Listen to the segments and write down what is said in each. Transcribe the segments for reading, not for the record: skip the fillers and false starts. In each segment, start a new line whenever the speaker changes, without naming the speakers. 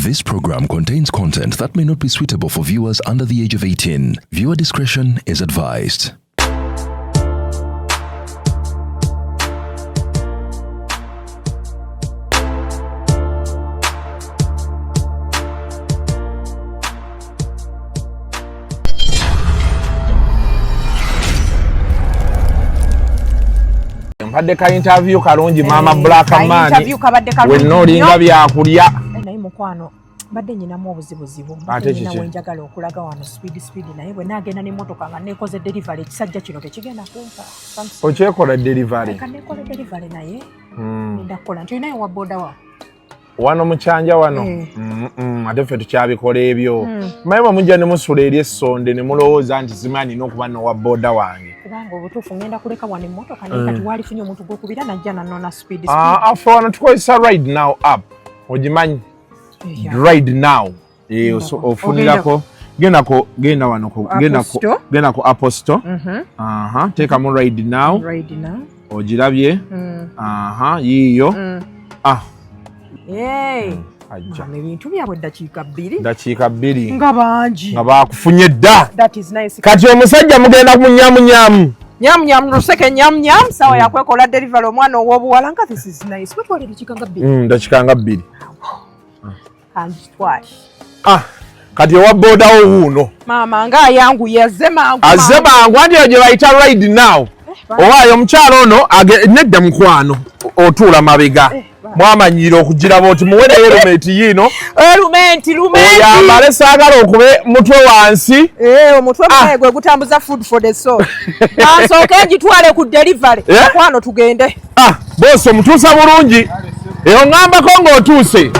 This program contains content that may not be suitable for viewers under the age of 18. Viewer discretion is advised.
Mbadde ka interview kalungi mama Black Man. Wenno olinga byakulya.
Naye mukwano badde nyinamu obuzibuzibu. Badde nyina wenjagala okulaga wano speed naye bwe nagenda n'emmotoka nga nekoze delivery ekisajja kino tekigenda kumpa.
Okyekola delivery.
Kanekola delivery naye. Ndakola nti naye wa boda wa.
Wano mukyanja wano. Ate ffe tukyabikola ebyo. Mayiba mujja ne musula eri essonde ne mulowooza nti simanyi n'okuba n'owa boda wange.
Kubanga obutuufu ngenda kuleka wano emmotoka naye kati walifunye omuntu gw'okubira najja nanona speed.
Afe wano tukozesa ride now app. Ogimanyi? Ride now. Ofunirako. Genda wano genda ku Apple Store. Teekamu ride now. Ogirabye. Yiiyo.
Ebintu byabwe dakiika bbiri
nga
bangi
nga bakufunye dda.
Nice.
Kati omusajja mugenda ku
nyamunyamu luseke nyamunyamu sawa yakwekola delivery omwana ow'obuwala nga this is nice. Kwetwala dakiika nga bbiri.
Kati owa boda wo wuuno
maama nga ayanguye azze mangu
anti eyo gye bayita ride now. Owaayo omukyalo ono nedda mukwano otuula mabega. Mwamanyira okugiraba oti muwereyo lumenti yino.
Lumenti.
Oyambale saagala okube mutwe wansi.
Omutwe gwe gutambuza food for the soul. Ansooke ngitwale ku delivery. Kwano tugende.
Bosi omutuusa bulungi. Eyo ngambako ng'otuuse.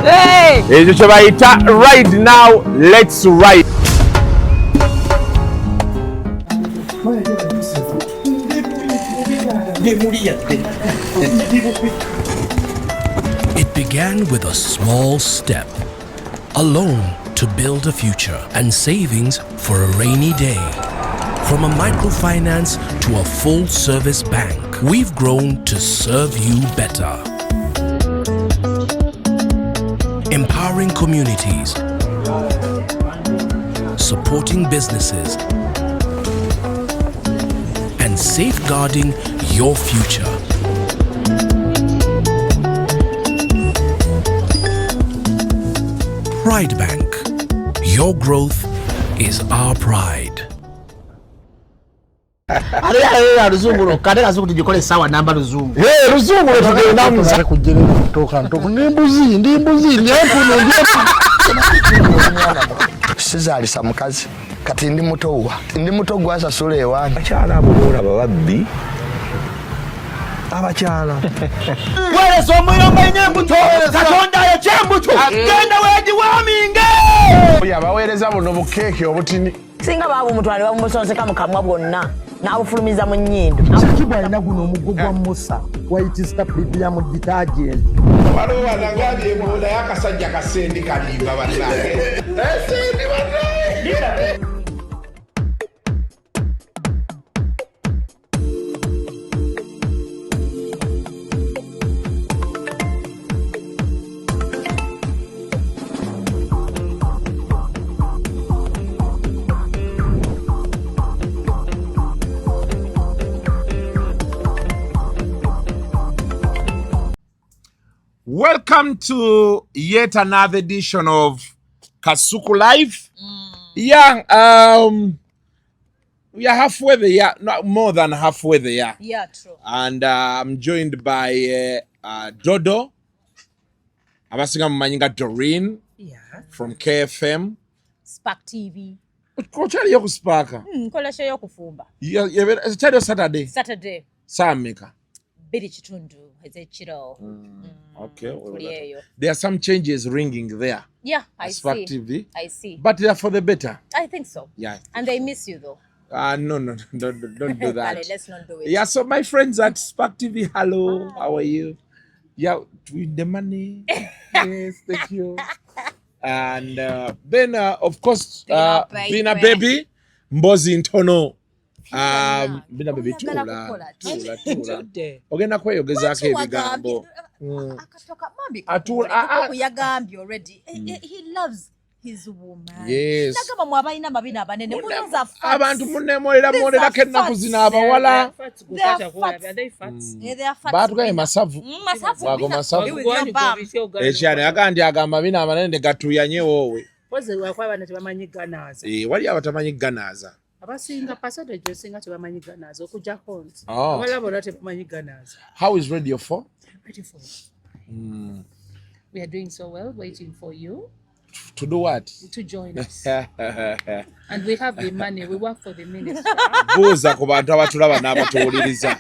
Ekyo kye bayita ride now, let's ride.
It began with a small step, a loan to build a future, and savings for a rainy day. From a microfinance to a full-service bank, we've grown to serve you better. Empowering communities, supporting businesses, and safeguarding your future. Pride Bank. Your growth is our pride.
Ruzungu kadera zuku tujikole sawa namba ruzungu.
Ruzungu tugenda muza
kujjere kutoka ntoko ndi mbuzi nyepuno sizalisa mukazi kati ndi muto gwasa sule ewange
akyala abulora bababbi abakyala
wele so muyomba nyembuto katonda yo kyembuto genda weji waminge
yabaweereza buno bukeeke obutini
singa babu mutwale bamusonseka mukamwa bwonna n'abufulumiza mu nnyindo
kibwa alina guno omugo gwa Musa wayitista premium detergent
waliwo wanangali ebola y'akasajja kasendi kalimba bannange esendi bannange. Welcome to yet another edition of Kasuku Live. Yeah, we are halfway there, not more than halfway there.
Yeah, true.
And I'm joined by Dodo. Abasinga mumanyinga Doreen.
Yeah.
From KFM.
Spark TV.
Kochali yoku Sparka.
Nkola show y'okufumba.
Yeah, Saturday.
Saturday.
Samika.
Biri kitundu ezekiro.
Okay. There are some changes ringing there.
Yeah, I
Spark
see.
TV.
I see.
But they are for the better.
I think so.
Yeah.
And they miss you though.
No, don't do that.
Let's not do it.
Yeah, so my friends at Spark TV, hello, how are you? Yeah, with the money. Yes, thank you. And then, of course, Bina Baby, Mbozi Ntono. Bina baby tula. Ogenda kweyogezaako ebigambo.
Akatoka mambi
Atula
kuyagambye already. He loves his woman.
Yes.
Nagamba mwabalina mabina abanene munoza fats.
Abantu munemolerako ennaku zino abawala.
They are fats.
Baatugaye masavu. Wago masavu. Ekyali agandi agamba bina abanene gatuyanye woowe. Wali abatamanyi ganaaza.
Abasinga percentage esinga tebamanyi ganaaza okujja konti. Abala bona tebamanyi ganaaza.
How is Radio 4?
Radio 4. We are doing so well, waiting for you.
To do what?
To join us. And we have the money. We work for the ministry.
Buuza ku bantu abatulaba n'abatuwuliriza.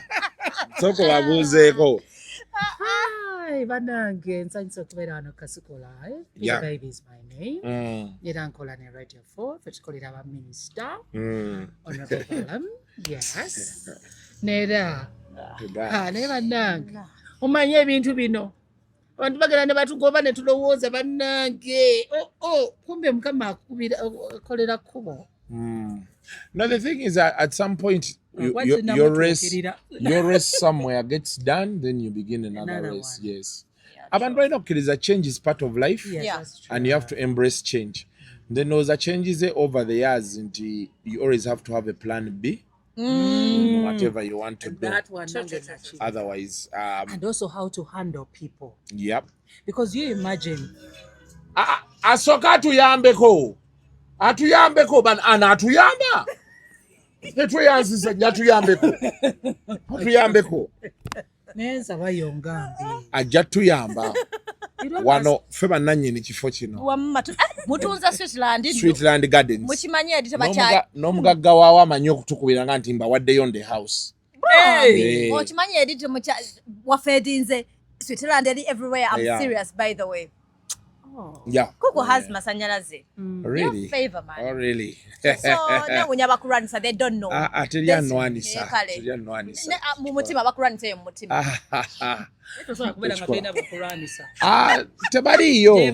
Soko babuuzeeko.
Hi, banange nsanyusa okubeera wano Kasuku Live.
Yeah.
Big Baby is my name. Era nkola ne Radio 4 fe tukolera aba minister. Honorable Balam. Yes. Nera. Ne banange. Omanye ebintu bino. Abantu bagenda ne batugoba ne tulowooza bannange. Kumbe Mukama akolera kkubo.
No, the thing is that at some point your race somewhere gets done, then you begin another race. One. Yes. Abantu balina okukkiriza change is part of life.
Yes,
and you have to embrace change. Then those are changes over the years and you always have to have a plan B. Whatever you want to do.
That one,
otherwise
and also how to handle people.
Yep.
Because you imagine
asoka atuyambeko ana atuyamba etweyanzisa atuyambeko
nenza bayongambi
ajja tuyamba wano fe bannannyini kifo kino
mutunza
Sweetland Gardens
mukimanye edi tebakyali
n'omugagga waawo amanyi okutukubira nti mbawaddeyo nde house
okimanye edi wafeedinze Sweetland eri everywhere. I'm serious by the way.
Yeah.
Kuku has masanyalaze.
Really?
Your favor, man.
Oh, really?
So, nyaba kuranisa, they don't know.
Teliya nwanisa.
Mumutima bakuranisa yo mumutima.
Tebaliyo.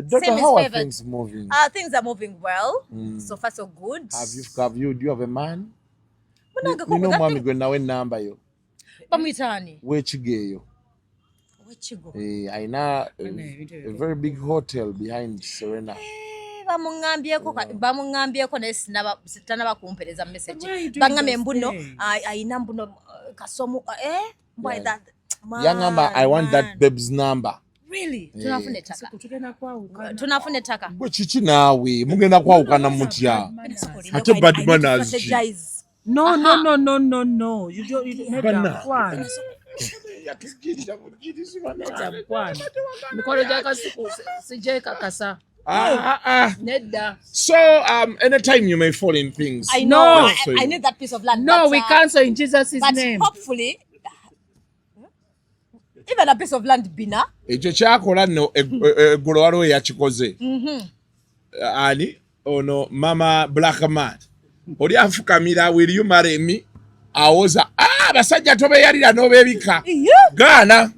Doctor,
how are things moving?
Things are moving well. So far so good.
Do you have a man? Nino mwami gwe nawe namba yo.
Bamwitani.
Wechigeyo. I know a very big hotel behind Serena.
Bamungambyeko naye sitanaba kumpereza message. Bangambe mbuno ayina mbuno kasomu why that
young number, I want that babe's number.
Really? Tunafune taka.
Bwe chichi nawe mugenda kwawukana mutya. Ate bad manners.
No. You don't one.
So anytime you may fall in things.
I know. I need that piece of land.
No, we cancel in Jesus' name.
Hopefully even a piece of land bina.
Ekyo kyakola no eggulo waliwo yakikoze. Ani ono mama Black Man. Oli afukamira will you marry me? Awoza basajja tobeyalira n'obebika. Gaana.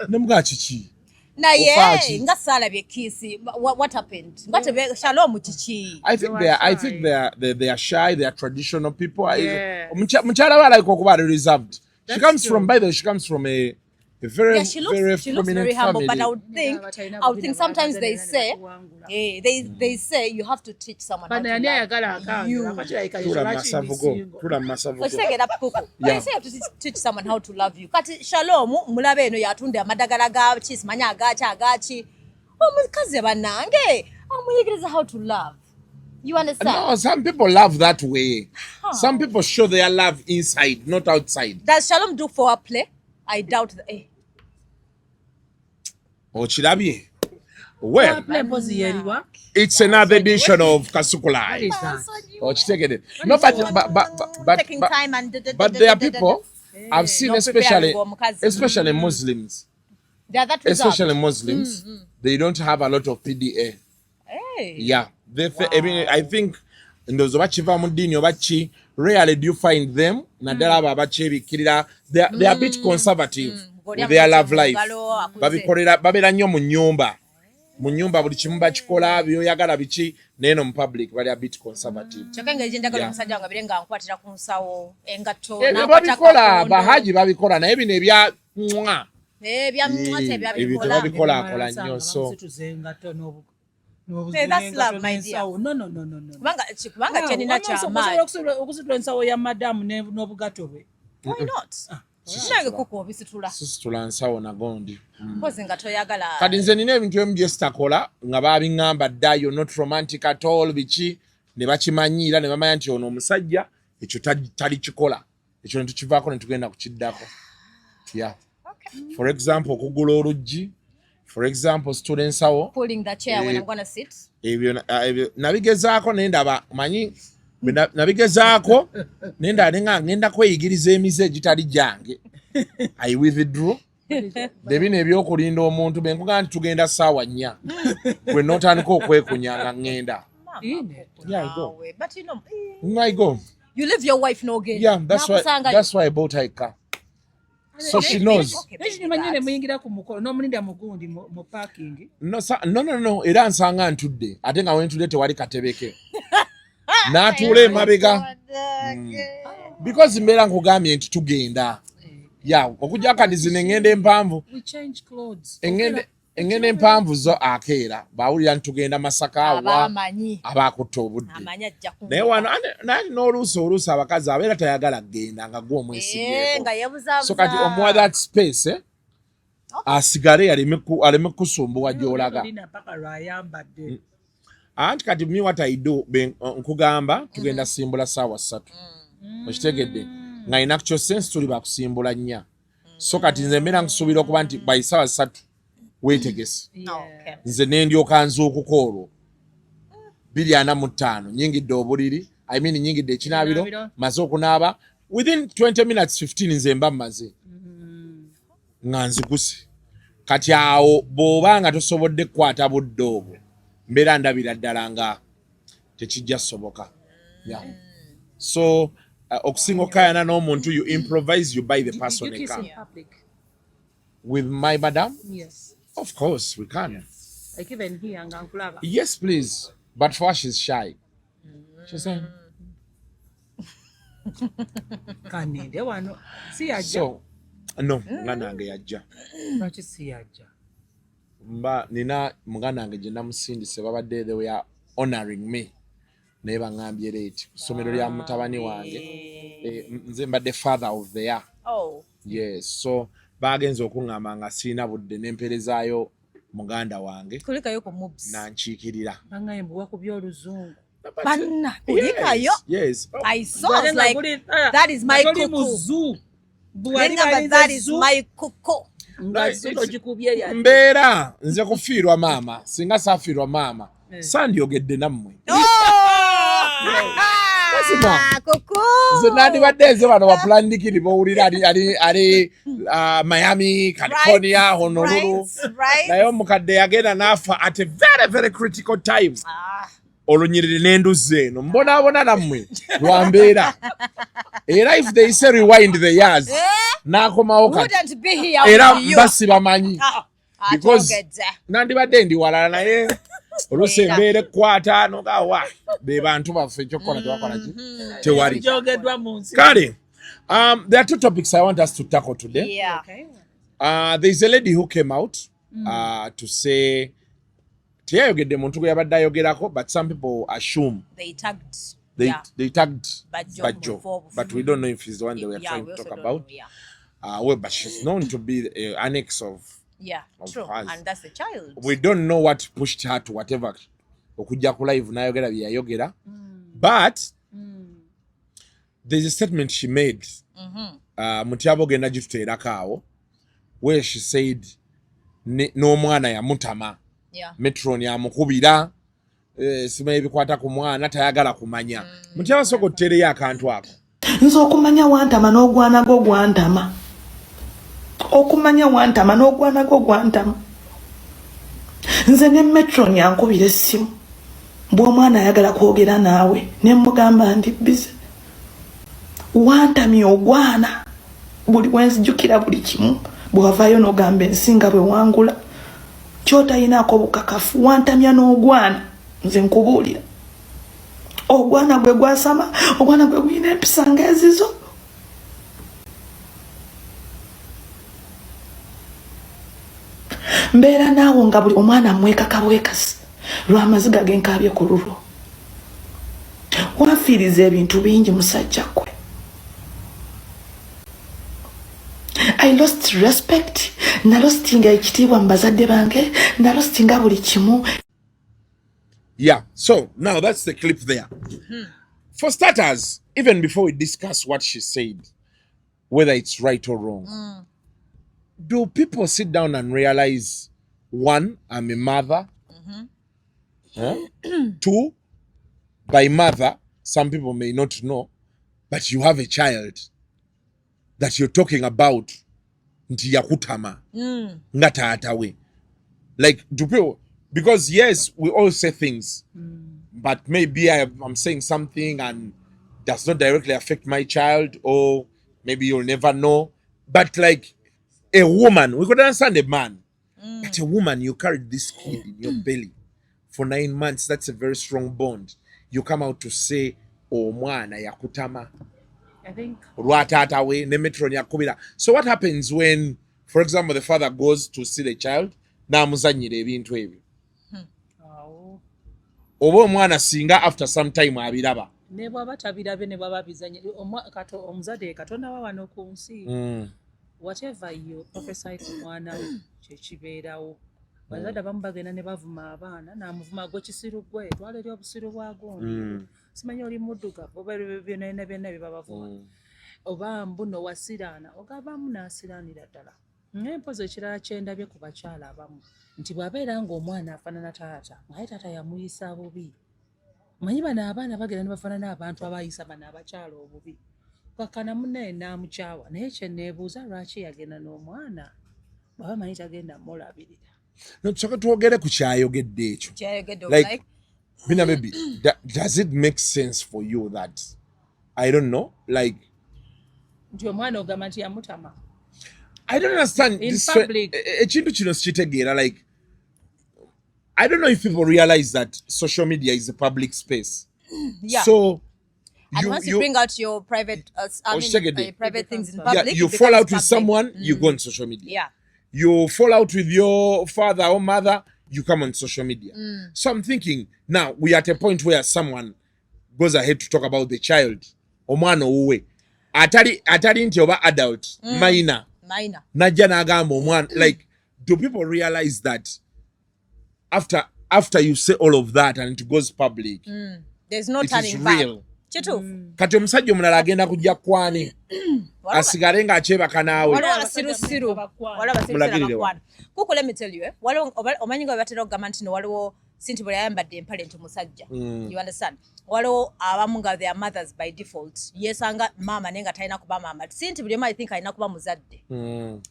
Nemuga kiki.
Naye nga salabye kisi. What happened? Ngate shalom kiki.
I think they are shy, they are traditional people. Mukyala wa like okuba reserved. She comes from a very
she looks very humble, but I would think sometimes they say they say you have to teach someone how to love you. They say you have to teach someone how to love you. Kati shalom mulabe eno yatunde amadagala ga cheese manya agachi omukazi banange amuyigiriza how to love. You understand?
No, some people love that way. Some people show their love inside, not outside.
Does Shalom do foreplay? I doubt that.
Chirabye. Well, it's another edition of Kasuku Live. No, but there are people I've seen, especially Muslims. Especially Muslims, they don't have a lot of PDA. Yeah, I think in those bachiva mudini obachi rarely do you find them. Nadala babachi bikirira. They are a bit conservative with their love life. Babikorera babera nnyo mu nnyumba. mu nyumba buli kimu bakikola byoyagala biki neno mu public bali a bit conservative.
Kyokenge njagala omusajja nga birenga nkwatira ku nsawo engato
babikola bahaji babikola naye bino ebya mwa
bya mwate
babikola akola nnyo so
that's love my dear.
No.
Kubanga kyenina kyamaanyi.
Okusitula ensawo ya madamu n'obugato bwe.
Why not? Nange kuko obisitula.
Sisitula nsawo nagondi.
Mpozi nga toyagala.
Kati nze nina ebintu ebimu bye sitakola nga babiŋŋamba dda you're not romantic at all biki ne bakimanyiira ne bamanya nti ono omusajja ekyo tali kikola. Ekyo ne tukivaako ne tugenda kukiddako. Yeah. Okay. For example, okugula oluggi. For example, student sawo.
Pulling the chair when I'm going to sit.
Ebyo nabigezaako nendaba manyi nabigezaako nenda ngenda kweyigiriza emize egitali gyange. I withdraw. Debine ebyokulinda omuntu benkuga nti tugenda ssaawa 4. Gwe notandika okwekunyanga ngenda. Yeah, I go.
But you know,
I go.
You leave your wife no gain.
Yeah, that's why I bought her a car. So she knows.
Manyine muyingira ku mukolo no mulinda mugundi mu parking.
No. Era nsanga ntudde. Ate nga wentudde tewali katebeke. Natule mabega. Because mbera nkugambye nti tugenda. Yeah, okujja kadizi ngende empanvu.
We change clothes.
Engende empanvu zo akeera. Bawulira ntugenda Masaka awa. Abakutte obudde. Naye wano n'oluusi abakazi abeera tayagala kgenda nga gwe omwesibyeko. So kati omuwa that space asigale aleme kusumbuwa gy'olaga. Anti kati me what I do nkugamba tugenda simbula ssaawa 3. Okitegedde nga in actual sense tuli bakusimbula 4. So kati nze mbeera nkusuubira okuba nti by ssaawa 3 weetegese. Nze nendyoka nzuukuka olwo 2:45 nyingidde obuliri nyingidde ekinaabiro maze okunaaba within 20 minutes 15 nze mba mmaze nga nziguse. Kati awo bw'oba nga tosobodde kukwata budde obwo mbeera ndabira ddala nga tekijja soboka. So okusinga okukayana n'omuntu you improvise, you buy the person a car. With my madam?
Yes.
Of course, we can.
Like even here, Ngankulaba.
Yes, please. But for her, she's shy. She's saying.
Kaninde wano. Si aja.
So, no, mwanange yajja.
Lwaki si aja?
Nina mwanange gye namusindise babadde they were honoring me. Naye baŋŋambye leeti. Ku ssomero lya mutabani wange. Nze mbadde father of the year.
Oh.
Yes, so bagenze okuŋŋamba nga sirina budde n'emperezaayo muganda wange.
Kulikayo ku moves.
Nankiikirira.
Bangaye mbuwa ku by'oluzungu.
Banna, kulikayo?
Yes.
I saw like, that is my cuckoo. That is my cuckoo.
Mbeera nze kufiirwa maama singa saafiirwa maama sandyogedde nammwe. Nze nandibadde nze bano bapulandikiri bowulira ali Miami, California, Honolulu. Naye omukadde yagenda n'afa at a very, very critical time. Olunyiriri n'enduzi eno mbonaabona nammwe lwambeera. Era if they say rewind the years n'akomawo kati era basibamanyi because nandibadde ndi walala naye oluusi embeera ekkwata nogawa be bantu baffe ekyokukola tebakola ki tewali. Kale, there are 2 topics I want us to tackle today.
Yeah.
There is a lady who came out to say teyayogedde muntu gwe yabadde ayogerako, but some people assume
they tagged
Bajjo, but we don't know if he's the one they were trying to talk about. Well, but she's known to be the annex of
true,
hers.
and that's the child.
We don't know what pushed her to whatever okujja ku live n'ayogera bye yayogera, but there's a statement she made mutyabo genda gituteerako awo where she said n'omwana yamutama. Metron yamukubira simanyi ebikwata ku mwana tayagala kumanya. Mutyaba sooka otuteereyo akantu ako.
Nze okumanya wantama n'ogwana go gwantama. Okumanya wantama n'ogwana go gwantama. Nze ne Metron yankubira essimu. Bw'omwana ayagala kwogera naawe ne mugamba ndi busy. Wantamye ogwana. Buli wenzijukira buli kimu. Bw'avaayo n'ogamba ensinga bwe wangula. kyotayinaako bukakafu wantamya n'ogwana nze nkubuulira ogwana gwe gwasama ogwana gwe guyina empisa ng'ezizo mbeera naawo nga buli omwana mwekaka bwekasi lw'amaziga genkaabye ku lulwo wanfiiriza ebintu bingi musajja kwe I lost respect nalostinga ekitiibwa mu bazadde bange nalostinga buli kimu.
Yeah, so now that's the clip there. For starters, even before we discuss what she said, whether it's right or wrong, do people sit down and realize, one, I'm a mother, two, by mother, some people may not know, but you have a child that you're talking about, nti yakutama, nga taata we. Like, do people, because yes, we all say things, but maybe I'm saying something and does not directly affect my child, or maybe you'll never know. But like a woman, we could understand a man, but a woman, you carried this kid in your belly for 9 months. That's a very strong bond. You come out to say, oh, mwana yakutama.
I think.
So what happens when, for example, the father goes to see the child? Oba omwana singa after some time abiraba.
Ne bwaba tabirabe ne bwaba bizanye omuzadde Katonda wa wano ku nsi. Whatever you prophesy ku mwana kyekibeerawo. Bazadde abamu bagenda ne bavuma abaana n'amuvuma gwe kisiru gwe twala eri obusiru bwa gundi. Simanyi oli muddugavu oba byonna bye babavuma. Oba mbuno wasiraana ogabamu n'asiraanira ddala. N'empozi ekirala kyendabye ku bakyala abamu nti bw'abeera ng'omwana afaanana taata naye taata yamuyisa bubi. Manyi bano abaana bagenda ne bafaanana abantu abayisa bano abakyala obubi. Kakkana munne n'amukyawa naye kye neebuuza lwaki yagenda n'omwana bw'aba manyi tagenda mulabirira.
Tusooke twogere ku kyayogedde ekyo. Like, Bina baby, does it make sense for you that, I don't know, like,
nti omwana ogamba nti yamutama.
I don't understand
in
this
public.
Ekintu kino sikitegeera, like, I don't know if people realize that social media is a public space.
Yeah.
So
and once you bring out your private private things in public,
you fall out with someone, you go on social media.
Yeah.
You fall out with your father or mother, you come on social media. So I'm thinking, now we are at a point where someone goes ahead to talk about the child. Omwana uwe. Atari nti oba adult, minor. Najja n'agamba omwana. Like, do people realize that after you say all of that and it goes public,
there's no
it
turning
is
back.
real.
Kati
omusajja omulala agenda kujja kwani asigale ng'akyebaka naawe.
Kuku, let me tell you, omanyi nga batera okugamba nti waliwo sinti bwe yayambadde empale nti musajja. You understand? Waliwo abamu nga their mothers by default yesanga maama naye nga talina kuba maama. Sinti buli omu I think alina kuba muzadde.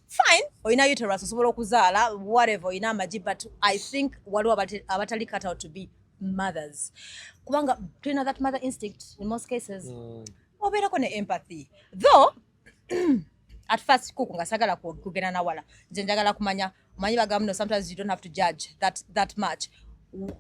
Fine, olina uterus osobola okuzaala whatever, olina amagi, but I think waliwo abatali cut out to be mothers. Kubanga tulina that mother instinct in most cases. Obeerako ne empathy. Though, at first kuku nga sagala kugenda nawala. Nze njagala kumanya, omanyi bagamba no, sometimes you don't have to judge that much.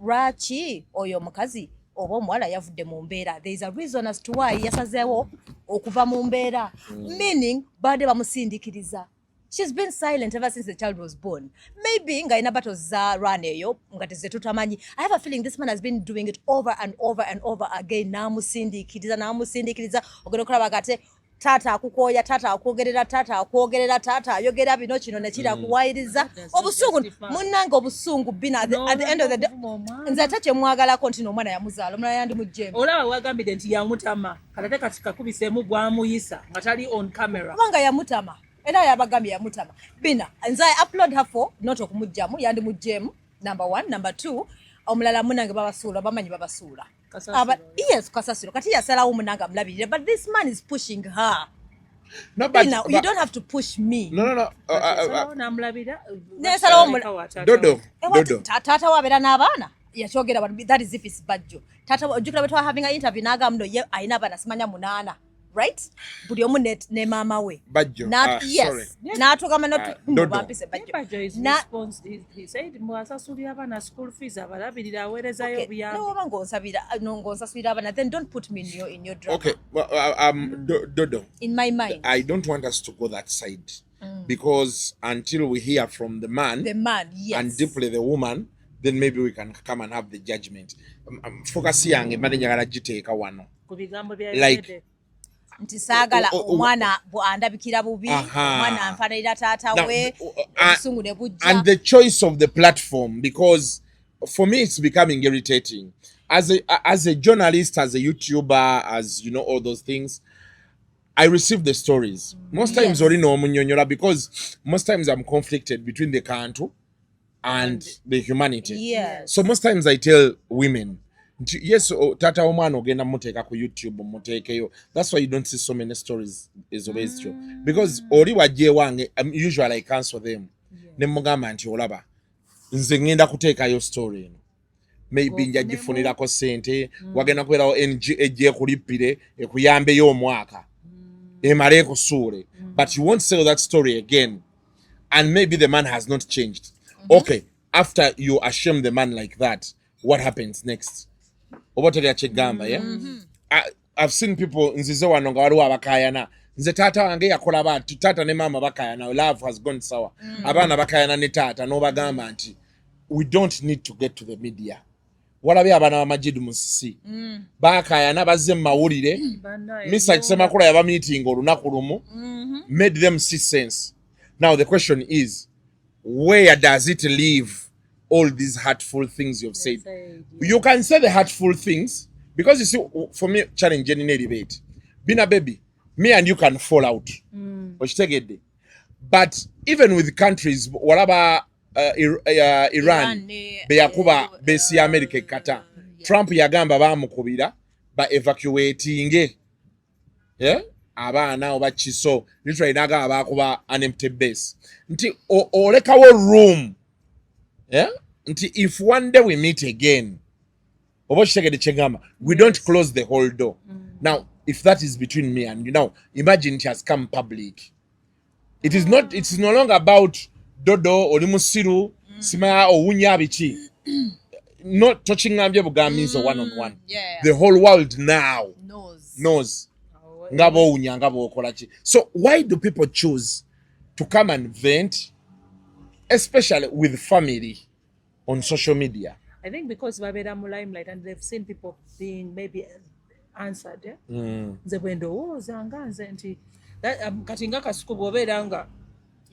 Lwaki oyo omukazi oba omuwala yavudde mu mbeera? There is a reason as to why yasazeewo okuva mu mbeera. Meaning, badde bamusindikiriza. She's been silent ever since the child was born. Maybe nga ina battles za run eyo nga tezzetutamanyi. I have a feeling this man has been doing it over and over and over again. Namusindikiriza ogenda okulaba kate tata akukoya, tata akwogerera, tata ayogera bino kino ne kiri akuwayiriza. Obusungu munnange obusungu bina at the end of the day. Nze ate kyemwagalako nti n'omwana yamuzaala omulala yandi mujjemu.
Olaba wagambide nti yamutama katate kati kakubiseemu gwamuyisa nga tali on camera.
Kubanga yamutama. Era yabagambye yamutama. Bina, nze I upload her for not okumujjamu yandi mujjemu. Number 1, number 2, omulala munange babasuula bamanyi babasuula. Yes, kasasiro. Kati yasalawo munange amulabirire, but this man is pushing her.
No, but
you don't have to push me.
No. Dodo.
Tata wabeera n'abaana. Yakyogera, that is if it's Bajjo. Tata ojjukira bwe having an interview n'agamba ye ayina abaana simanya 8. right? Buli omu ne mama we.
Bajjo.
Yes. N'atugamba
Bajjo.
Bajjo is response. He said mwasasulira abana school fees abalabirira aweerezayo obuyambi.
No ng'onsasulira abana, then don't put me in your drama.
Okay, Dodo.
In my mind.
I don't want us to go that side. Because until we hear from the man,
yes.
and deeply the woman, then maybe we can come and have the judgment. Focus yange mali njagala giteeka wano. Like
nti saagala omwana andabikira bubi, omwana anfanirira taata we, obusungu ne bujja.
And the choice of the platform, because for me it's becoming irritating. As a journalist, as a YouTuber, as you know, all those things, I receive the stories. Most times, because most times I'm conflicted between the country and the humanity.
Yes.
So most times I tell women, yes, tata omwana ogenda muteka ku YouTube mutekeyo. That's why you don't see so many stories. Is always true. Because oli wajje wange, usually I cancel them. Ne mugamba nti olaba nze ngenda kuteeka yo story eno. Maybe njagifunirako sente, wagenda kubeerawo ejje kulipire ekuyambe yo omwaka. Emale kusuule. But you won't sell that story again. And maybe the man has not changed. Okay, after you ashame the man like that, what happens next? I've seen people nzize wano nga waliwo abakayana. Nze taata wange yakola bati, taata ne mama bakayana. Love has gone sour. Abaana bakayana ne taata n'obagamba nti we don't need to get to the media. Walabye abaana bamajidu musisi. Bakayana bazze mu mawulire. Mr. Kisemakula yaba meeting olunaku lumu. Made them see sense. Now the question is, where does it leave all these hurtful things you've said? You can say the hurtful things, because you see, for me, challenge any debate. Being a baby, me and you can fall out. But even with countries, whatever Iran, beyakuba besi America kata. Trump yagamba bamukubira ba evacuating. Yeah? Abaana oba kiso literally naga abakuba an empty base. Nti olekawo room. Yeah? Nti if one day we meet again, we don't close the whole door. Now, if that is between me and you, now imagine it has come public. It's no longer about Dodo or Musiru, Sima or Wunyabichi. Not touching Ambia Buga means a one-on-one.
Yeah.
The whole world now knows. So why do people choose to come and vent, especially with family, on social media?
I think because babera mu limelight and they've seen people being maybe answered. Nze bwendowooza nga nze nti kati nga kasuku bw'obeera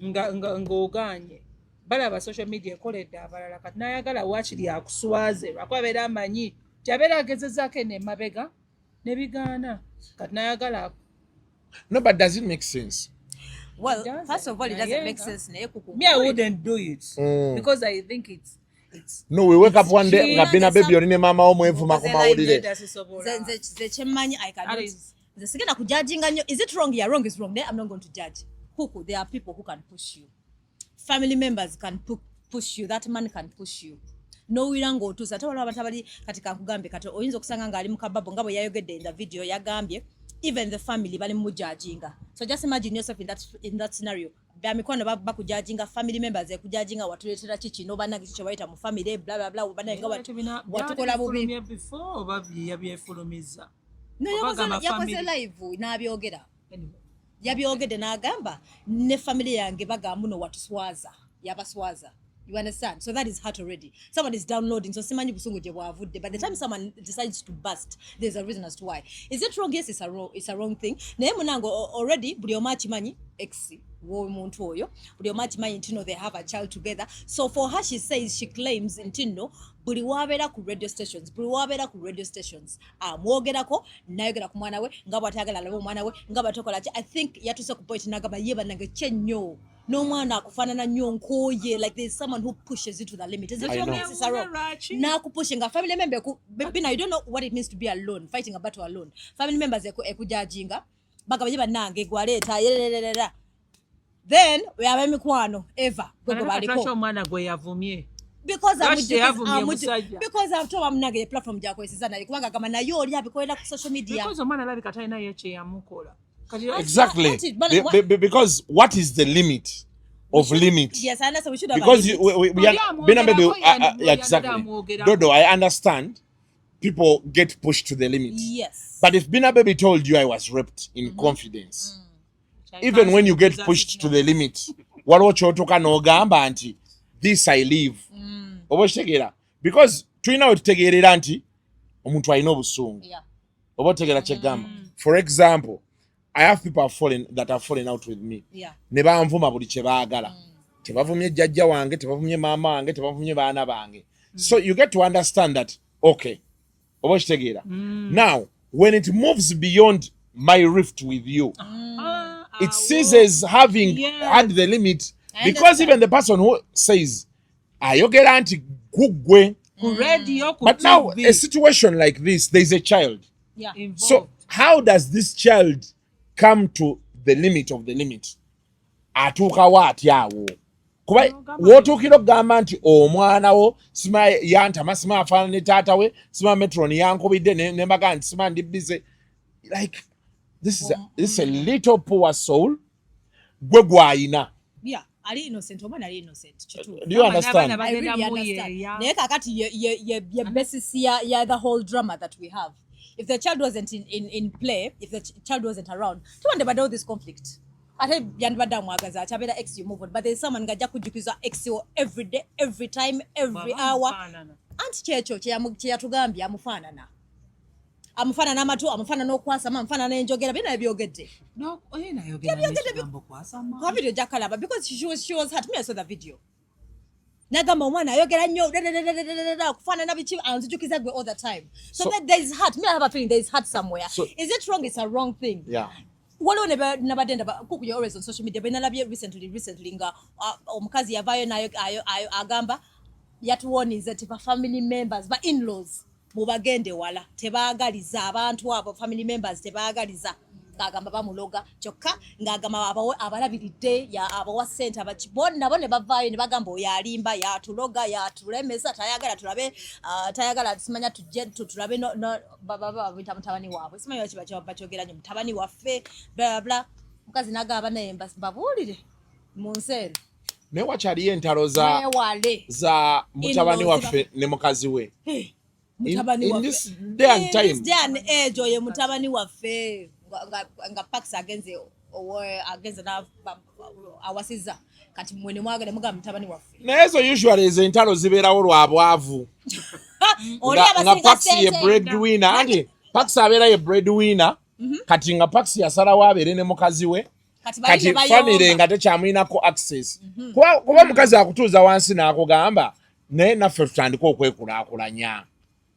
ng'oganye balaba social media ekoledde abalala kati n'ayagala waakiri akuswaze lwakuba abeera amanyi ti abeera agezezaako eno emabega ne bigaana kati n'ayagala.
No, but does it make sense?
Well, first of all, it doesn't make sense.
Me, I wouldn't do it because I think it's.
No, we wake up one day ngabina baby orine mama omwevuma ku mawulire.
The chemanyi I cannot. The second kujudging anyo, is it wrong? Yeah, wrong is wrong. I'm not going to judge. There are people who can push you. Family members can push you. That man can push you. No wirango tu sata wala batabali katika kugambe kati oyinza okusanga nga ali mukababo ngabo yayogedde in the video yagambye. Even the family bali mujudginga. So just imagine yourself in that scenario. Bamikono bakujudginga, family members ekujudginga watuletera chichi no bana kicho baita mu family blah blah blah bana nga watukola bubi
before babi yabyefulumiza.
No yakoze live nabyogera. Yabyogedde n'agamba ne family yange bagamba no watuswaza yabaswaza. You understand? So that is hurt already. Someone is downloading. So simanyi busungu je bwavudde. By the time someone decides to burst, there's a reason as to why. Is it wrong? Yes, it's a wrong thing. Naye munango already buli omachi manyi ex wo muntu oyo. Buli omachi manyi ntino they have a child together. So for her she claims ntino buli wabera ku radio stations. Mwogerako nayogera ku mwana we ngabo atagala labo mwana we ngabo atokola I think yatuse ku point nagaba yeba nange chenyo. No mwana akufanana nnyo nkoye, like there's someone who pushes you to the limit. Is it wrong? Yes, it's wrong. Na kupushinga family member now you don't know what it means to be alone, fighting a battle alone. Family members ekujajinga bagabaye banange gwaleta then we have emikwano ever gogo baliko
mwana gwe yavumye
because I've told him nage platform jako isiza naye kubanga kama nayo oli abikolera ku social media
because omwana alabika talina yeche yamukola
exactly because what is the limit of limit?
Yes, I understand. We should have
because we are exactly. Dodo, I understand people get pushed to the limit.
Yes.
But if Bina Baby told you I was raped in confidence, even when you get pushed to the limit, this I leave. Because twina otutegerera anti omuntu alina obusungu. Obotegera kyegamba. For example, I have people that have fallen out with me. Ne banvuma buli kye baagala. Tebavumye jjajja wange, tebavumye maama wange, tebavumye baana bange. So you get to understand that, okay. Now, when it moves beyond my rift with you, it ceases having had the limit. Because even the person who says, ayogera anti gugwe. But now, a situation like this, there is a child. So how does this child come to the limit of the limit? Atuuka waati awo. Kuba wotuukira okugamba nti omwana wo sima yantama sima afaanana ne taata we sima metroni yankubidde ne mbaga nti sima ndi busy. Like this is a little poor soul gwe gwayina.
Ali innocent, omwana ali innocent.
Do you understand?
I really understand. Naye kakati ye basis ya the whole drama that we have. If the child wasn't in play, if the child wasn't around, to wonder about all this conflict. Ate yandibadde amwagaza akyabera ex you move on, but there's someone ngajja kujukiza ex you every day, every time, every hour. Anti kyekyo kye yatugambye amufaanana. Amufaanana amatu, amufaanana okwasama, amufaanana enjogera bina ebyogedde.
No, oyena yogera kwasama.
Kwa video jakalaba because she was hurt. Me I saw the video. Nagamba omwana ayogera nnyo kufaanana biki anzijukiza gwe all the time. So that there is hurt. Me I have a feeling there is hurt somewhere.
So,
is it wrong? It's a wrong thing.
Yeah.
Waliwo nabadenda kuku you always on social media benalabye recently nga omukazi yavayo nayo agamba yatuwonize tipa family members ba in-laws mubagende wala tebaagaliza abantu abo family members tebaagaliza ngagamba bamuloga kyokka ngagamba abalabiridde ya abawa sente abakibona nabo ne bavaayo ne bagamba oyo alimba yatuloga yatulemesa tayagala tulabe tayagala simanya tulabe no baba mutabani waabwe simanya bakyogera nnyo mutabani waffe bla bla mukazi nagamba naye babuulire mu nsere
naye wakyaliyo entalo za mutabani waffe ne mukazi we. In this day and time.
In this day and age oyo mutabani waffe nga Pax against na awasiza kati mwene mwagala muga mutabani waffe.
Nezo usually is entalo zibeerawo lwabwavu. Nga Pax ye breadwinner andi Pax abeera ye breadwinner kati nga Pax yasalawo abeere ne mukazi we kati family nga tekyamuyinako access. Kuba mukazi akutuuza wansi n'akugamba naye naffe tutandika okwekulaakulanya.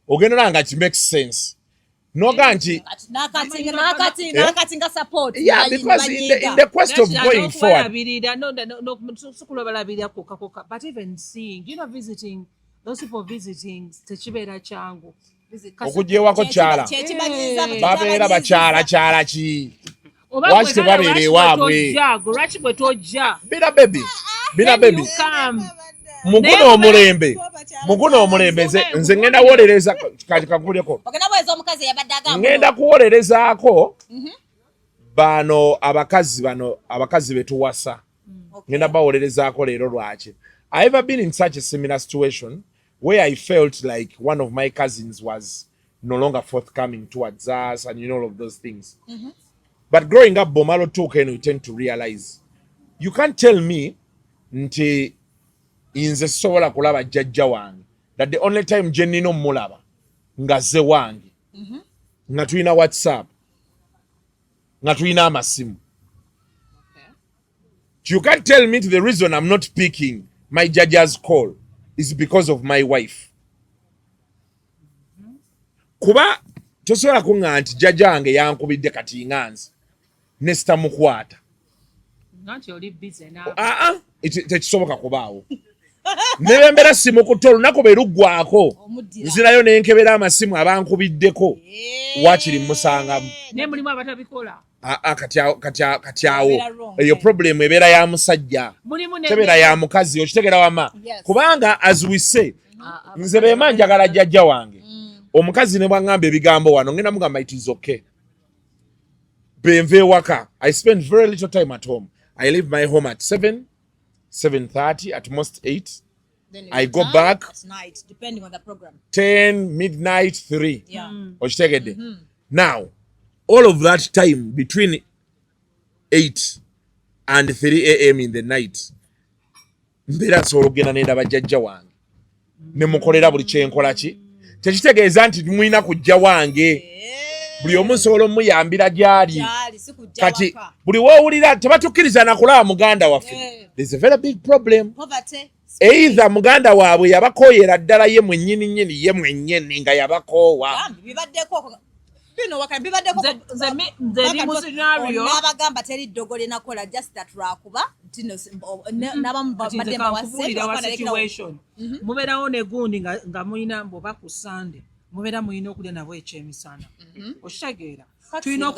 Ogenda nga it makes sense. No ganti.
Nakati nga support.
Yeah, because in the quest of going forward.
But even seeing, visiting, those people visiting, techibera changu.
Okugyewako kyala. Babeera bakyala ki. Lwaki tebabeera ewaabwe.
Lwaki bwe tojja.
Bina baby. Muguno omulembe nze ngenda kuwolereza kati kakuleko. Ngenda kuwolerezaako bano abakazi betuwasa. Ngenda bawolerezaako leero lwaki. I ever been in such a similar situation where I felt like one of my cousins was no longer forthcoming towards us and all of those things. But growing up Bomalo token, we tend to realize you can't tell me nti inze sobola kulaba jjajja wange that the only time jennino mulaba nga ze wange nga tulina WhatsApp nga tulina amasimu. You can't tell me the reason I'm not picking my judge's call is because of my wife. Kuba tosobola kuŋŋa nti jjajja wange yankubidde kati nganze ne sitamukwata. Tekisoboka kubaawo. Nebembera simu kuto olunaku bwe luggwako nzirayo ne nkebera amasimu abankubiddeko waakiri musangamu.
Ne mulimu abatabikola.
kati awo eyo problem ebeera ya musajja tebeera ya mukazi okitegera wama kubanga as we say nze beema njagala jjajja wange omukazi ne bwangamba ebigambo wano ngenda mugamba it is okay benve waka I spend very little time at home. I leave my home at 7:30 at most 8. I go back
at night, depending on the program.
10, midnight, 3.
Yeah.
Ochitegedde. Now, all of that time between 8 and 3 a.m. in the night, mbeera nsobola okugenda n'endaba jjajja wange ne mukolera buli kyenkola ki tekitegeeza nti mwina kujja wange buli omu nsobola omuyambira gyali kati buli woowulira tebatukkiriza nakulaba muganda waffe there's a very big problem. Either muganda waabwe yabakooyera ddala ye mwennyini ye mwennyini nga yabakoowa
n'abagamba teri ddogo lyenakola just that lwakuba
mubeerawo ne gundi nga muyina mboba ku Sunday mubeera muyina okulya nabo ekyemisana okitegeera tulina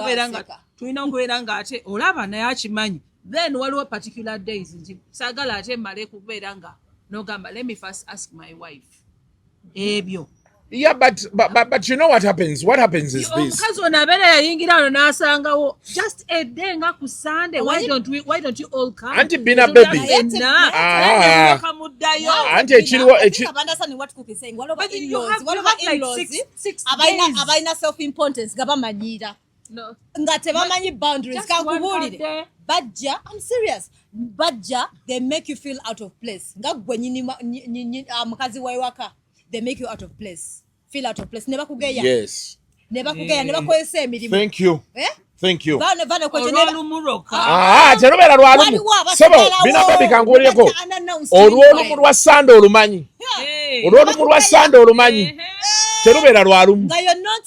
okubeera nga ate olaba naye akimanyi then waliwo particular days nti saagala ate mmale kubeera nga nogamba let me first ask my wife ebyo.
Yeah, but you know what happens? What happens is this.
Omukazi ono abeera yayingira wano n'asangawo just a day nga ku Sunday. Why don't you all come?
Auntie Bina baby. Auntie ekiriwo
what Cook is saying. What about in-laws? What about in-laws? Abaina self-importance gabamanyiira.
No.
Nga tebamanyi boundaries kankubulire. Bajja, I'm serious. Bajja, they make you feel out of place. Nga gwe nyini mukazi wa ewaka. They make you out of place. Feel out of place. Never kugeya.
Yes.
Never kugeya. Never kwese emirimu.
Thank you. Thank you.
Vana kwa
terubera lwalumu. Sebo bina baby kangulieko. Olwolumu lwa Sunday olumanyi. Olwolumu lwa Sunday olumanyi. Terubera lwalumu.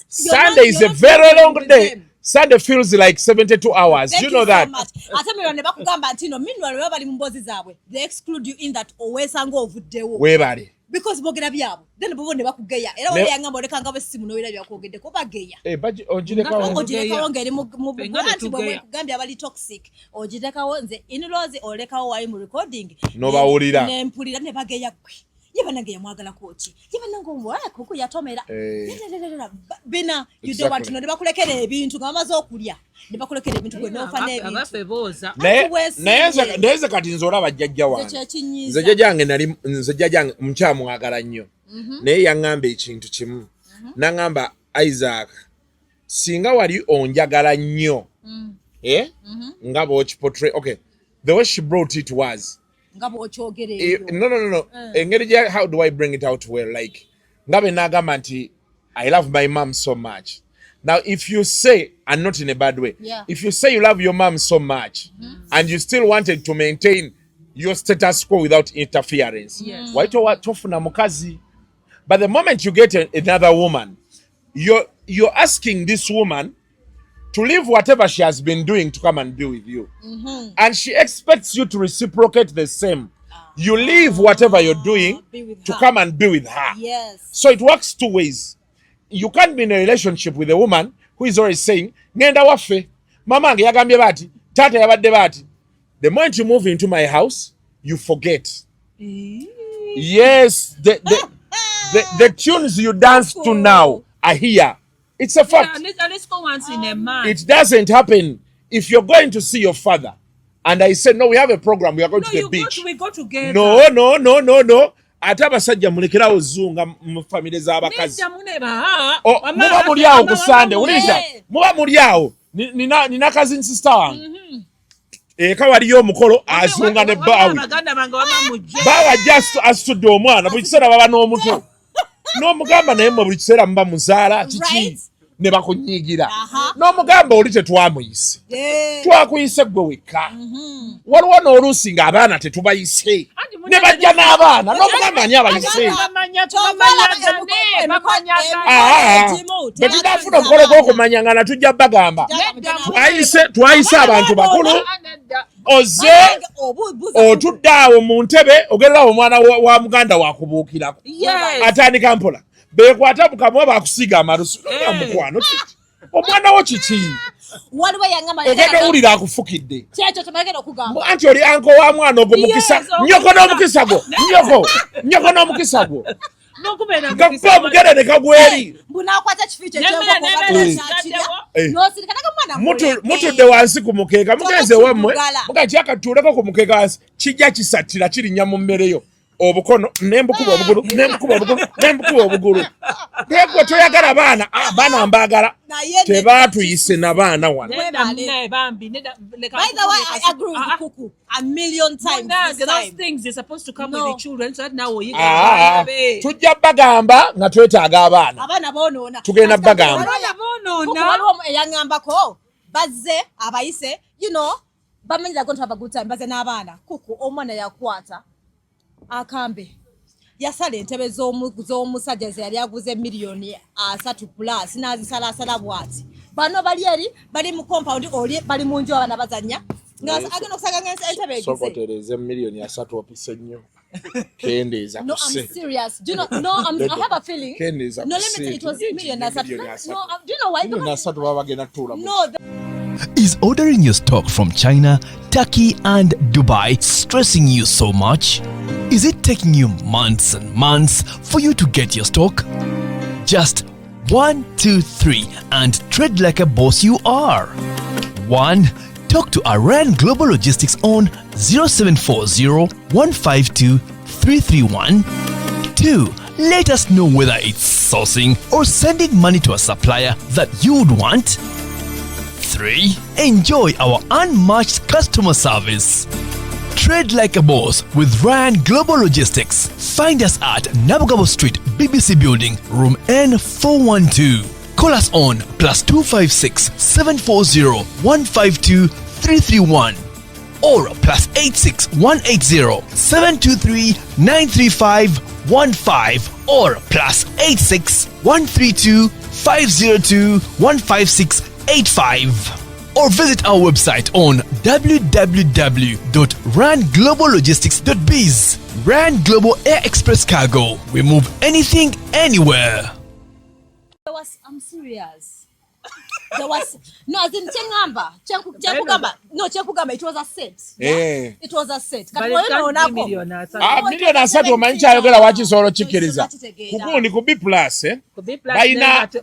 Sunday is a very long day. Sunday feels like 72 hours.
Thank
you know that.
Atamira ne bakugamba ntino minwa lwe bali mu mbozi zaabwe. They exclude you in that owesanga ovuddewo.
Webali.
Because bogera byabo then bo ne bakugeya era wali yangamba oleka ngabo simu no wira byakwogedde ko bageya
Bajjo ojirekawo
ngeri mu gwanti bwe kugambya abali toxic ojirekawo nze in-laws olekawo wali mu recording
no bawulira
ne mpulira ne bageya kwe yeba nange yamwagala kochi yeba nango mwala kuku yatomera bina you don't want to know ne bakulekera ebintu ngamaze okulya ne bakulekera ebintu gwe no fane ebintu
abafe boza
neze kati nzora bajjajja wange nze jjajjange nali nze jjajjange mkyamwagala nnyo naye yaŋŋamba ekintu kimu naŋŋamba Isaac singa wali onjagala nnyo nga bw'okiportray okay the way she brought it was no. How do I bring it out well? Like, I love my mom so much. Now, if you say, and not in a bad way, if you say you love your mom so much, and you still wanted to maintain your status quo without interference, why tofuna mukazi? But the moment you get another woman, you're asking this woman to leave whatever she has been doing to come and be with you. And she expects you to reciprocate the same. You leave whatever you're doing to come and be with her.
Yes.
So it works two ways. You can't be in a relationship with a woman who is always saying, Ngenda wafe, mamange yagambye bati, tata yabadde bati. The moment you move into my house, you forget. Yes, the tunes you dance to now are here. It's a fact.
Let's go once in a month.
It doesn't happen. If you're going to see your father, and I said, no, we have a program, we are going to the beach.
We go together.
No. Ate abasajja mulekerawo zunga mu famire z'abakazi. Muba muli awo ku Sunday. Uliza, muba muli awo. Nina cousin sister wange. Eka waliyo omukolo azunga ne bawe. Bawa just asudde omwana buli kiseera baba n'omutwe. N'omugamba naye mu buli kiseera muba muzaala kiki ne bakunyiigira. N'omugamba oli tetwamuyise. Twakuyise gwe wekka. Waliwo n'oluusi ng'abaana tetubayise. Ne bajja n'abaana n'omugamba ani abayise. Tetunaafuna omukolo gw'okumanya nga natujja bagamba. Twayise abantu bakulu. Oze otudde awo mu ntebe ogererawo omwana wa muganda wakubuukirako. Atandika mpola. Beekwata mu kamwa bakusiiga amalusu. Mukwano omwana wo kiki
waliwo yangamba
ogenda owulira akufukidde
kyekyo temalekera okugamba
anti oli anko wa mwana ogwo mukisa nnyoko n'omukisa gwo nnyoko n'omukisa gwo gakuba omugere ne kagweri
bunakwata kifi
mutudde wansi ku mukeeka mugenze wammwe mugati akatuuleko ku mukeeka wansi kijja kisattira kirinnya mu mmereyo obukono nembukuba obugulu tegwe toyagala baana mbaagala tebaatuyise na baana wano tujja bagamba nga twetaaga abaana tugenda bagamba
eyangambako bazze abayise bamenyerago nti have a good time bazze n'abaana kuku omwana yakwata akambe yasala entebe z'omusajja ze yali aguze miliyoni 3 plus n'azisalasala bwati bano bali eri bali mu compound oli bali mu nju abaana bazannya agenda okusanga entebe egize
sokotereze miliyoni 3 opise nnyo kendeeza
no I'm serious do you know I have a feeling no let me tell you it was million 3 no do you know why
million 3 baba bagenda tula
no
Is ordering your stock from China, Turkey and Dubai stressing you so much? Is it taking you months and months for you to get your stock? Just 1, 2, 3 and trade like a boss you are. 1. Talk to Iran Global Logistics on 0740 152 331. 2. Let us know whether it's sourcing or sending money to a supplier that you would want. 3. Enjoy our unmatched customer service. Trade like a boss with Ryan Global Logistics. Find us at Nabugabo Street, BBC Building, Room N412. Call us on +256 740 152 331 or +86 180 723 935 15 or +86 132 502 156 85 or visit our website on www.rangloballogistics.biz. Rand Global Air Express Cargo. We move anything, anywhere.
I'm serious. There was no as in Chengamba. Chekugamba. It was a set. Yeah? It was a set.
Million 3 omanyi ayogera wakisolo kikiriza. Kukundi ku B plus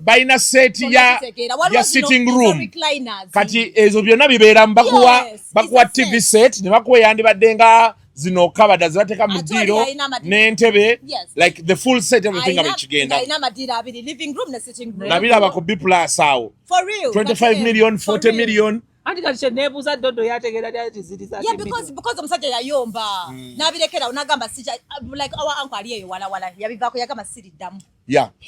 baina set ya sitting room. Kati ezo byonna bibeera bakuwa TV set ne bakuwa yandibadde nga zino kabada zibateka mu diro n'entebe like the full set everything abekigenda
living room na sitting room
nabiraba ku B plus awo
for real
25 million 40 million
andi kati kyeneebuuza ddodo yategeera ati ziriza
because omusajja yayomba n'abirekera unagamba like our uncle ali eyo wala yabivaako yagamba siriddamu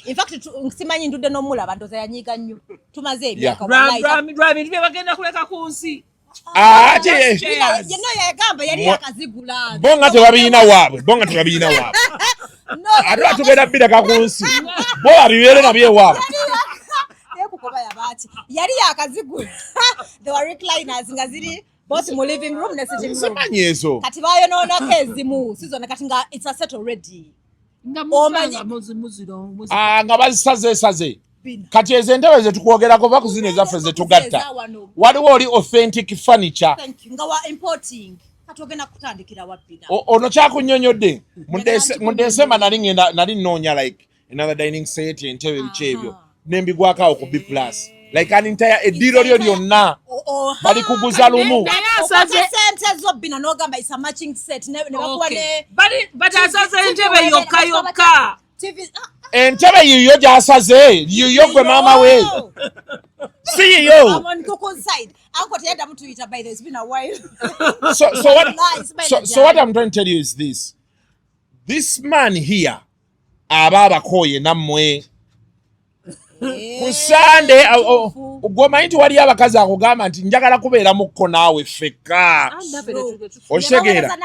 in fact simanyi ndudde n'omulaba ndoza yanyiga nnyo tumaze emyaka
bintu bye bagenda kuleka ku nsi
yenna yagamba yali yakazigula
bonga tebabiina waabwe ate batugenda bireka ku nsi bo babibeere nabyo ewaabwe
kukoba yabati yali yakazigula there were recliners nga ziri both mu living room na sitting room
simanyezo
kati bayo noona kezimu sizona kati nga it's a set already
nga bazisaze kati ezo entebe ze tukwogerako bakuzina ezaffe ze tugatta waliwo oli authentic furniture
nga wa importing katogenda kutandikira wabbina
ono kyakunnyonnyodde mu December nali nnoonya like another dining set entebe biki ebyo nembigwako awo ku B plus like an entire eddiiro lyo lyonna bali kuguza lumu
sente zobbina n'ogamba is a matching set ne bakuwa ne
but asaze entebe yokka
entebe yiyo gyasaze yiyo gwe maama we si yiyo so what I'm trying to tell you is this man here aba abakooye nammwe ku Sunday gwomanyi nti waliyo abakazi akugamba nti njagala kubeera mukko naawe fekka okitegeera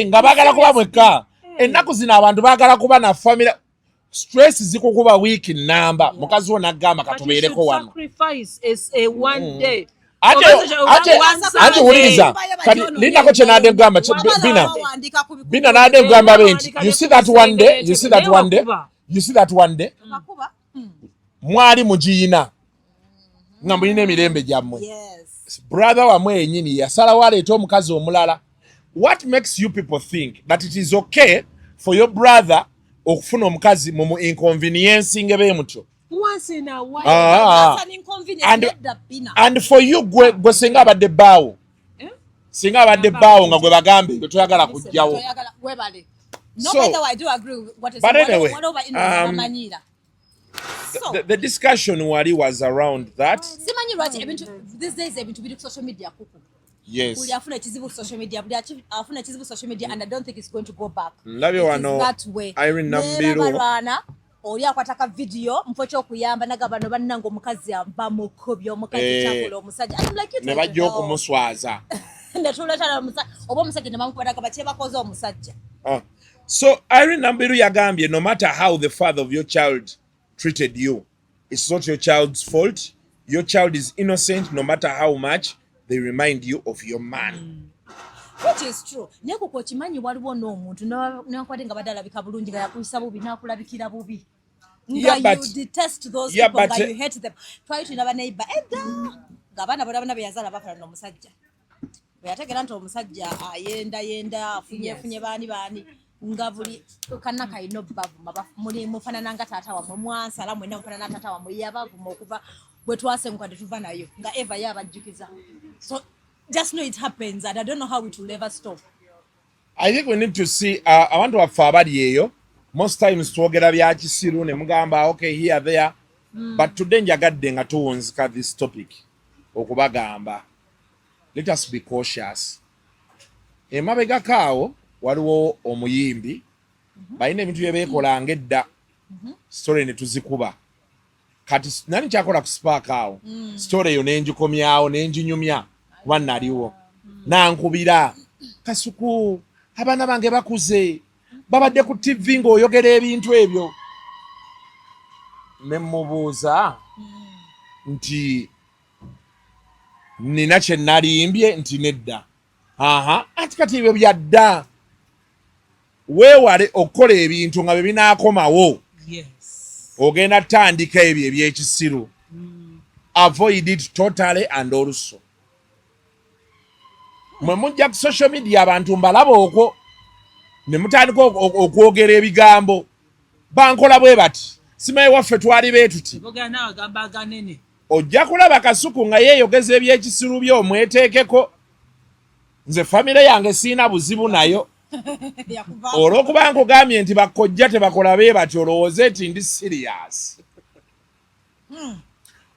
nga baagala kuba mwekka ennaku zino abantu baagala kuba na family stress zikukuba wiiki namba mukazi wo naggamba katubeereko wano ate wuliriza linako kye naadde kugamba bina naadde kugamba be nti you see that one day mwali mugiina nga mulina emirembe gyammwe brother wamwe yenyini yasalawo aleeta omukazi omulala. What makes you people think that it is okay for your brother okufuna omukazi mu inconveniencing ebe mutyo?
Once in a while, that's an inconvenience.
And for you gwe singa abadde bbaawo singa abadde bbaawo nga gwe bagambe ebyo toyagala kujjawo.
No, by the way, I do agree with what is
but anyway, the discussion wali was around that.
These days I've been to social media.
Yes.
Social media, social media, and I don't think it's going to go back.
That way. Irene Nambiro.
Oli akwataka video mpocho okuyamba nagabano bannango omukazi amba mukobyo omukazi kyakola omusajja. I'm like
ne bajja okumuswaza.
Netuleta omusajja oba omusajja ne bamukubadaka bache bakoze omusajja.
So Irene Nambiru yagambye, no matter how the father of your child treated you, it's not your child's fault. Your child is innocent no matter how much they remind you of your man.
Which is true. Neko ko kimanyi waliwo n'omuntu n'akwate nga badalabika bulungi nga yakuyisa bubi n'akulabikira bubi. You detest those people, but you hate them. Try to never neighbor. Gabana bana beyazala bafana n'omusajja. Bweyategera nti omusajja ayenda afunye bani nga buli kanna kayino bavuma muli mufanana nga taata wamwe mwansala mwena mufanana taata wamwe yabavuma okuva bwe twasenguka tetuva nayo nga eva yabajjukiza. So just know it happens and I don't know how it will ever stop.
I think we need to see I want to have abali eyo. Most times twogera bya kisiru ne mugamba okay here there but today njagadde nga tuwunzika this topic okubagamba. Let us be cautious. Emabega kaawo waliwo omuyimbi balina ebintu byebeekolanga edda story ne tuzikuba kati nani kyakola ku spark awo story eyo nenjikomyawo nenjinyumya kuba naliwo nankubira kasuku abaana bange bakuze babadde ku TV ng'oyogera ebintu ebyo ne mubuuza nti nina kye nalimbye nti nedda ati kati ebyo byadda weewale okukola ebintu nga bye binaakomawo ogenda tandika ebyo ebyekisiru avoid it totally and also mwe mujja ku social media abantu mbalaba okwo ne mutandika okwogera ebigambo bankola bwe bati simaye waffe twali beetuti ojja kulaba kasuku nga yeeyogeza ebyekisiru byo omweteekeko nze famire yange siina buzibu nayo olw'okuba nkugambye nti bakojja tebakola bee bati olowooze nti ndi serious.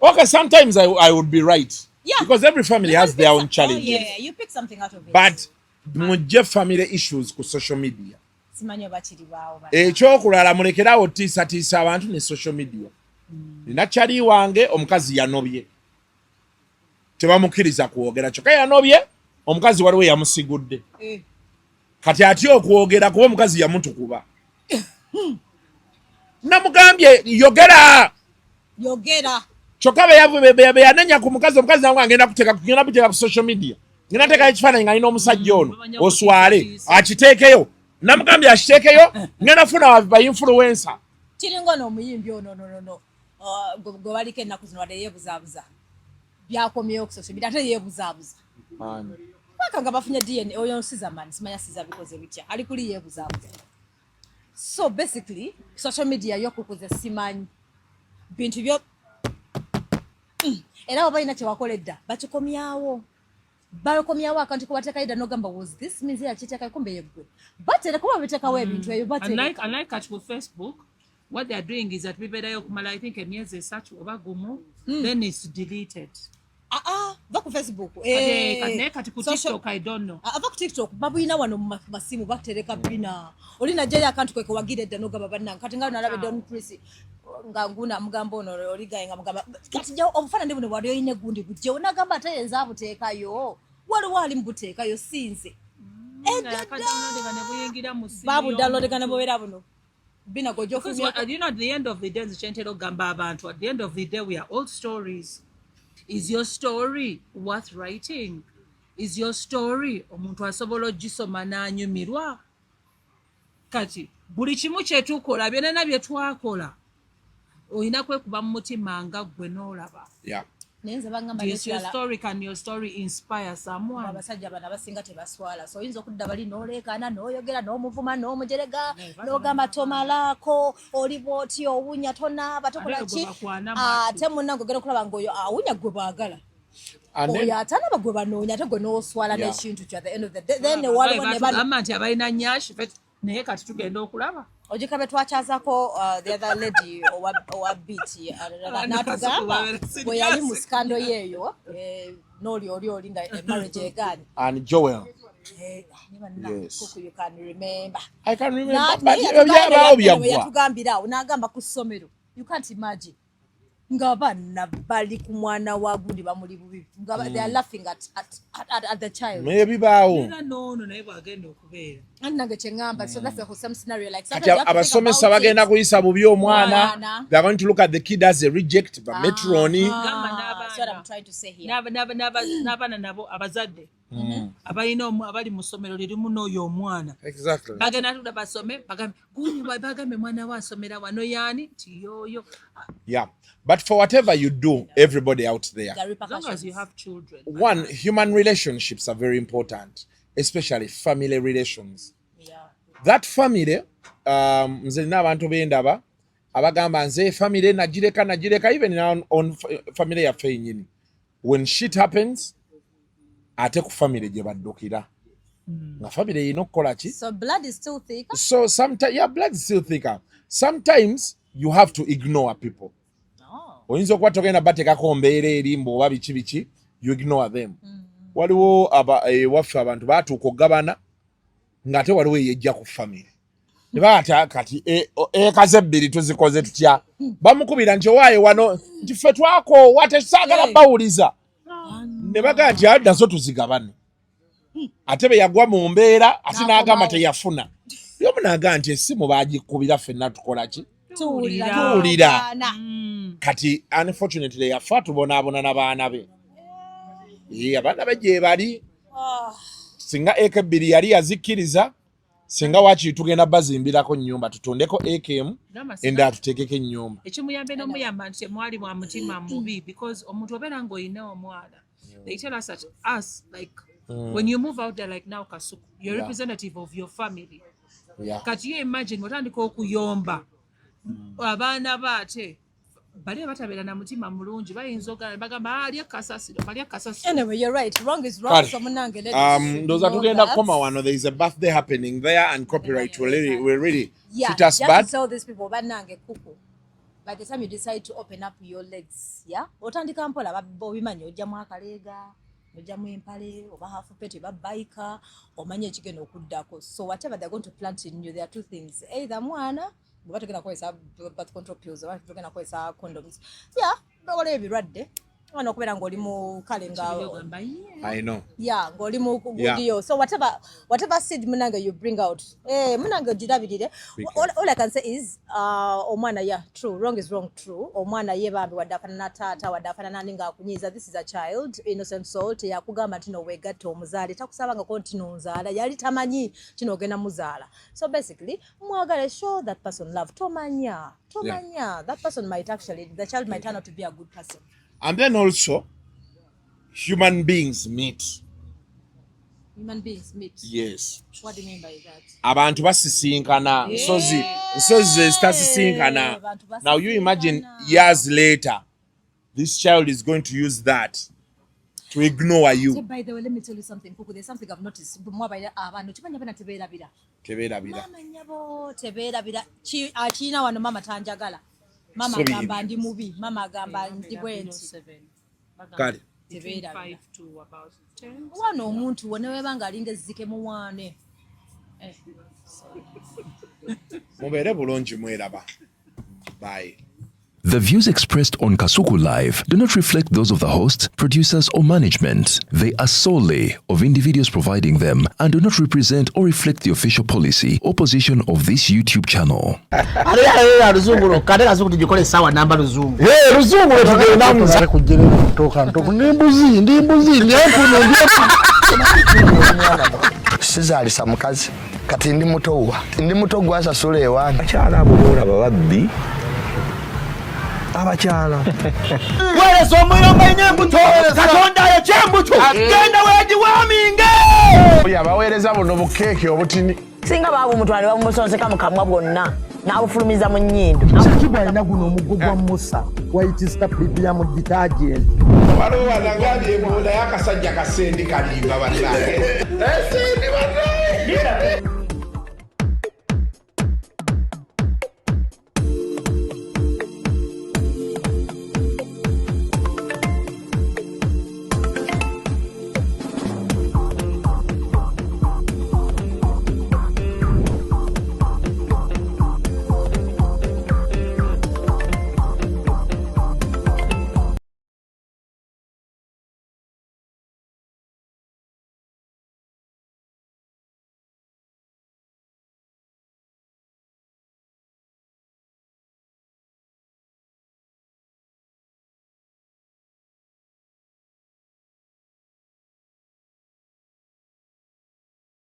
Okay, sometimes I would be right.
Yeah.
Because every family has their own challenges.
Yeah, you pick something out of it.
But mujje family issues ku social media.
Simanyo bakiri bawo.
Ekyokulala mulekerawo tiisa abantu ne social media. Nina chali wange omukazi yanobye. Tebamukkiriza kwogera kyokka yanobye omukazi waliwo yamusigudde. Kati atya okwogera kuba omukazi yamutukuba. Namugambye yogera. Kyokka be yanenya ku mukazi omukazi nange agenda kuteeka ku social media. Ngenda teeka ekifaananyi nga alina omusajja ono oswale akiteekeyo. Namugambye akiteekeyo ngenda funa ba influencer.
Kiringo n'omuyimbi ono no. Gwe baliko ennaku zino wadde yeebuzaabuza. Byakomyewo ku social media ate yeebuzaabuza. Paka nga bafunye DNA oyo Sizamani simanya siza bikoze bitya ali kuli yeebuzaabuza. So basically social media yokukuza simanyi bintu byo era oba ina kyewakoledda bakikomyawo akantu kubateeka nogamba was this means yakiteeka kumbe yeggwe batera kuba biteekawo ebintu ebyo
unlike at Facebook what they are doing is that people yokumala I think emyezi esatu oba gumu then it's deleted.
Va ku Facebook.
Kati ku TikTok I don't know.
Va ku TikTok babuyina wano mu masimu batereka bina. Olina jaya akantu kwe kuwagire dda nogamba bannanga kati nga nalabe Don Chris nga nguna mugambo ono oligaye nga mugamba kati jawo obufana ndi buno wali oyine gundi gujje onagamba ateyenza abuteekayo wali mbuteekayo sinze. Babu download kana bobera buno. Bina gojo
fumya. You know at the end of the day nzichentere ogamba abantu at the end of the day we are old stories. Is your story worth writing? Is your story omuntu asobola gisoma n'anyumirwa? Kati buli kimu kyetukola byonna bye twakola oyina kwekuba mu mutima nga gwe n'olaba.
Yeah.
Nenze bangamba
yes, your story can your story inspire someone.
Abasajja bana basinga tebaswala. So oyinza okudda bali n'oleekaana n'oyogera n'omuvuma n'omujerega n'ogamba tomalaako oli bw'oti owunya tonaaba tokola ki. Ate munnange ogenda okulaba ng'oyo awunya gwe bwagala. Oyo atanaba gwe banoonya ate gwe n'oswala n'ekintu kyo at the end of the day. Then waliwo ne
bagamba nti abalina nnyashi naye kati tugenda okulaba.
Ojikabe twakyazako the other lady owa beat n'atugamba bwe yali mu skando yeeyo n'oli nga marriage egaani.
And Joel.
Yes. You can remember.
I can remember. But
yatugambira awo n'agamba ku ssomero. You can't imagine. Ngabana bali ku mwana wa gundi bamuli bubi. They are laughing at the child.
Maybe bawo.
No naye bwagenda okubeera.
Annange kyengamba. So that's the whole scenario like
abasomesa bagenda kuyisa bubi omwana. They are going to look at the kid as a reject by metroni.
That's what I'm trying to say here.
N'abaana nabo abazadde. Abalina abali mu ssomero lirimu n'oyo omwana.
Exactly.
Bagenda tuda basome bagambe mwana wa asomera wano yaani ti yoyo.
Yeah. But for whatever you do, everybody out there,
as long as you have children.
One, human relationships are very important, especially family relations.
Yeah.
That family, nze nina abantu bendaba abagamba nze family nagireka even on family yaffe yennyini. When shit happens, ate ku family gye baddukira. Na family erina okukola ki?
So blood is still thicker?
So sometimes, yeah, blood is still thicker. Sometimes you have to ignore people. Oyinza okuba togenda bateekako mbeera eri mb'oba biki you ignore them. Waliwo waffe abantu baatuuka okugabana ng'ate waliwo eyejja ku family. Ne baata kati ekaze ebbiri tuzikoze tutya. Bamukubira nti owaaye wano nti ffe twakoowa tesaagala bawuliza. Ne bagamba nti addazo tuzigabane. Ate be yagwa mu mbeera ate n'agamba teyafuna. Yomu n'agamba nti essimu baagikubira ffenna tukola ki? Tuwulira. Kati unfortunately yafa tubonaabona n'abaana be. Abaana be gye bali. Singa ekebbiri yali yazikkiriza, singa waakiri tugenda bazimbirako nnyumba tutundeko AKM endala tuteekeko ennyumba.
Ekimuyambe n'omuyamba nti temwali mwa mutima mubi because omuntu obeera ng'olina omwana. They tell us that when you move out there like now Kasuku, you're representative of your family.
Yeah.
Kati you imagine watandika okuyomba. Abaana baate bali batabeera na mutima mulungi bayinza ogana bagamba alya kasasiro.
Anyway, you're right. Wrong is wrong. So munange
ndoza tugenda koma wano, there is a birthday happening there and copyright will really fit us bad.
To tell these people banange kuku. By the time you decide to open up your legs, otandika mpola bobimanyi ojjamu akaleega, ojjamu empale, oba half pet, oba biker, omanye ekigenda okuddako. So whatever they're going to plant in you, there are two things. Either mwana oba tugenda kukozesa birth control pills, oba tugenda kukozesa condoms. Waliwo ebirwadde wana okubeera ng'oli mu kale nga
I know.
Ng'oli mu gudiyo. So whatever seed munange you bring out, munange ogirabirire. All I can say is omwana true, wrong is wrong, true. Omwana ye bambi wadde afaanana na taata, wadde afaanana nani ng'akunyiiza. This is a child, innocent soul. Teyakugamba tino weegatta omuzaale, takusabangako ntino nzaala, yali tamanyi kino ogenda muzaala. So basically mwagale, show that person love. Tomanya. That person the child might turn out to be a good person.
And then also, human beings meet.
Human beings meet?
Yes.
What do you mean by that?
Abantu basisinkana. Nsozi zitasisinkana. Now you imagine years later, this child is going to use that to ignore you.
So by the way, let me tell you something, Kuku. There's something I've noticed. Achina wano mama tanjagala. Mama gamba ndi mubi. Mama gamba ndi bwenti.
Kale.
5 to about 10.
Wano omuntu wonewebanga alinga ezzike muwane.
Mubere bulungi mweraba. Bye.
The views expressed on Kasuku Live do not reflect those of the host, producers, or management. They are solely of individuals providing them and do not represent or reflect the official policy or position of this YouTube channel.
Sizalisa mukazi kati ndi muto gwasasula ewange akyala abulora bababbi
abakyala weereza omuyomba enyembuto katondayo kyembuto genda wegiwaminge
yabaweereza buno bukeeke obutini
singa baaba omutwale bamusonseka mu kamwa bwonna n'abufulumiza mu nnyindo
kiba alina guno omuggo gwa musa waitisita premium detergent
waliwo wanagali ebuula y'akasajja kasendi kalimba bannange esendi bannange